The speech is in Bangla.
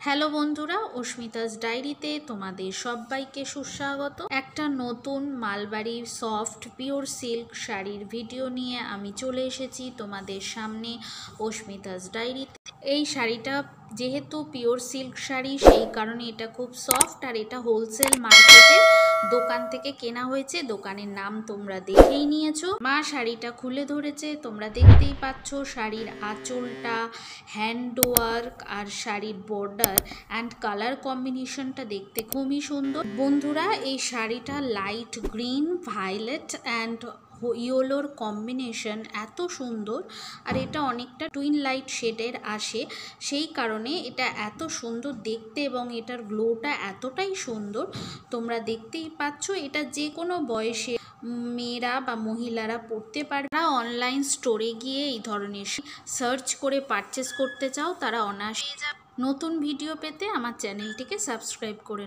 হ্যালো বন্ধুরা, অস্মিতাস ডায়েরিতে তোমাদের সবাইকে সুস্বাগত। একটা নতুন মালবাড়ি সফট পিওর সিল্ক শাড়ির ভিডিও নিয়ে আমি চলে এসেছি তোমাদের সামনে অস্মিতাস ডায়েরিতে। এই শাড়িটা যেহেতু পিওর সিল্ক শাড়ি, সেই কারণে এটা খুব সফট, আর এটা হোলসেল মার্কেটে দোকান থেকে কেনা হয়েছে। দোকানের নাম তোমরা দেখেই নিয়েছো। মা শাড়িটা খুলে ধরেছে, তোমরা দেখতেই পাচ্ছ। শাড়ির আঁচলটা, হ্যান্ড ওয়ার্ক আর শাড়ির বর্ডার অ্যান্ড কালার কম্বিনেশনটা দেখতে খুবই সুন্দর। বন্ধুরা, এই শাড়িটা লাইট গ্রিন, ভায়োলেট অ্যান্ড ইয়েলোর কম্বিনেশন এত সুন্দর, আর এটা অনেকটা টুইন লাইট শেডের আসে, সেই কারণে এটা এত সুন্দর দেখতে এবং এটার গ্লোটা এতটাই সুন্দর। তোমরা দেখতেই পাচ্ছ, এটা যে কোনো বয়সে মেয়েরা বা মহিলারা পড়তে পারে। অনলাইন স্টোরে গিয়ে এই ধরনের সার্চ করে পারচেস করতে চাও, তারা অনায়াসে। নতুন ভিডিও পেতে আমার চ্যানেলটিকে সাবস্ক্রাইব করে